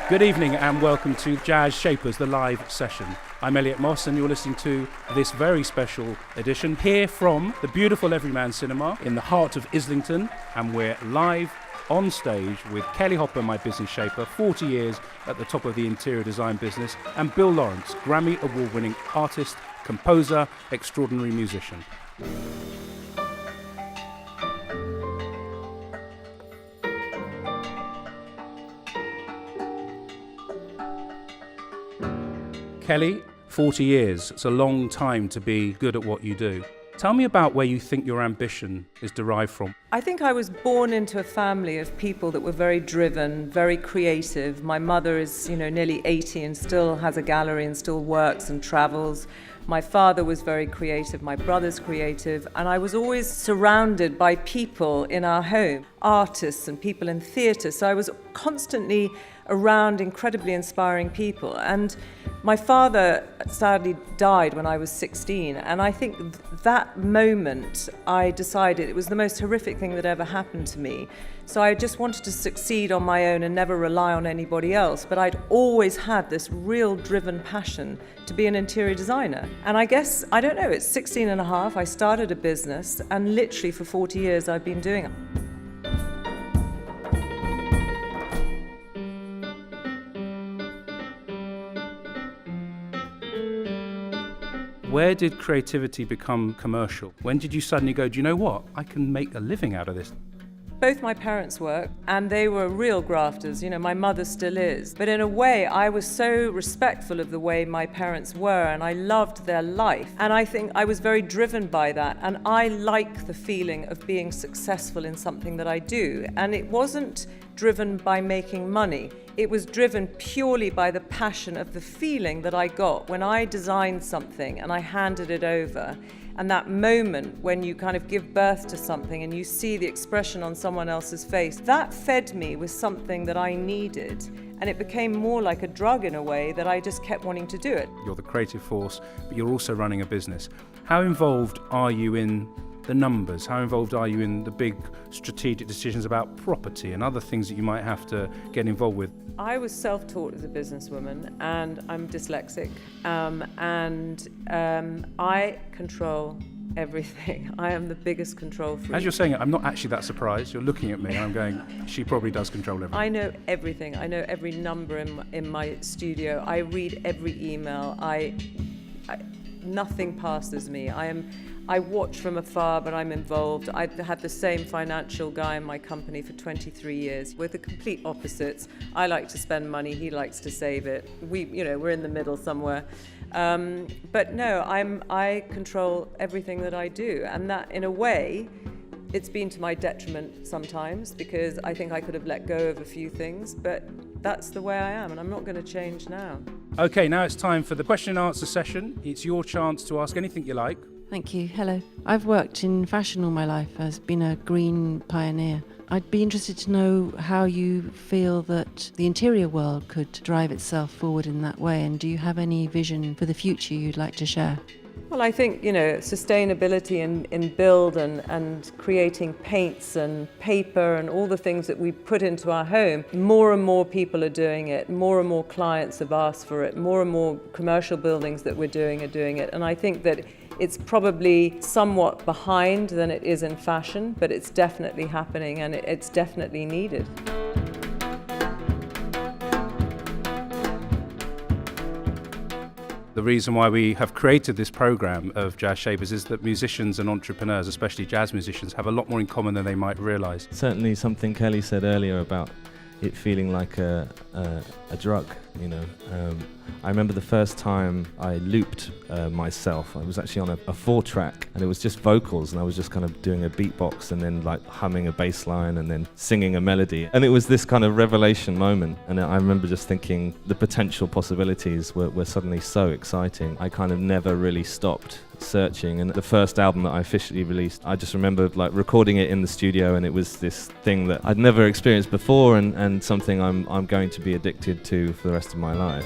Good evening and welcome to Jazz Shapers, the live session. I'm Elliot Moss and you're listening to this very special edition here from the beautiful Everyman Cinema in the heart of Islington, and we're live on stage with Kelly Hoppen, my business shaper, 40 years at the top of the interior design business, and Bill Laurance, Grammy award-winning artist, composer, extraordinary musician. Kelly, 40 years, it's a long time to be good at what you do. Tell me about where you think your ambition is derived from. I think I was born into a family of people that were very driven, very creative. My mother is, nearly 80 and still has a gallery and still works and travels. My father was very creative, my brother's creative, and I was always surrounded by people in our home, artists and people in theatre, so I was constantly around incredibly inspiring people. And my father sadly died when I was 16, and I think that moment I decided it was the most horrific thing that ever happened to me. So I just wanted to succeed on my own and never rely on anybody else, but I'd always had this real driven passion to be an interior designer. And I guess, I don't know, it's 16 and a half, I started a business, and literally for 40 years I've been doing it. Where did creativity become commercial? When did you suddenly go, do you know what? I can make a living out of this. Both my parents worked, and they were real grafters. My mother still is. But in a way, I was so respectful of the way my parents were, and I loved their life. And I think I was very driven by that. And I like the feeling of being successful in something that I do. And it wasn't driven by making money. It was driven purely by the passion of the feeling that I got when I designed something and I handed it over. And that moment when you kind of give birth to something and you see the expression on someone else's face, that fed me with something that I needed. And it became more like a drug in a way that I just kept wanting to do it. You're the creative force, but you're also running a business. How involved are you in the numbers? How involved are you in the big strategic decisions about property and other things that you might have to get involved with? I was self-taught as a businesswoman, and I'm dyslexic, I control everything. I am the biggest control freak. As you're saying it, I'm not actually that surprised. You're looking at me and I'm going, she probably does control everything. I know everything. I know every number in my studio. I read every email. Nothing passes me. I watch from afar, but I'm involved. I've had the same financial guy in my company for 23 years. We're the complete opposites. I like to spend money, he likes to save it. We're in the middle somewhere. But no, I control everything that I do. And that, in a way, it's been to my detriment sometimes, because I think I could have let go of a few things, but that's the way I am, and I'm not going to change now. Okay, now it's time for the question and answer session. It's your chance to ask anything you like. Thank you. Hello. I've worked in fashion all my life. I've been a green pioneer. I'd be interested to know how you feel that the interior world could drive itself forward in that way, and do you have any vision for the future you'd like to share? Well, I think, sustainability in build and creating paints and paper and all the things that we put into our home, more and more people are doing it, more and more clients have asked for it, more and more commercial buildings that we're doing are doing it. And I think that it's probably somewhat behind than it is in fashion, but it's definitely happening and it's definitely needed. The reason why we have created this program of Jazz Shapers is that musicians and entrepreneurs, especially jazz musicians, have a lot more in common than they might realise. Certainly something Kelly said earlier about it feeling like a drug, I remember the first time I looped myself. I was actually on a 4-track, and it was just vocals, and I was just kind of doing a beatbox and then like humming a bass line and then singing a melody. And it was this kind of revelation moment, and I remember just thinking the potential possibilities were suddenly so exciting. I kind of never really stopped searching, and the first album that I officially released, I just remember like recording it in the studio, and it was this thing that I'd never experienced before, and something I'm going to be addicted to for the rest of my life.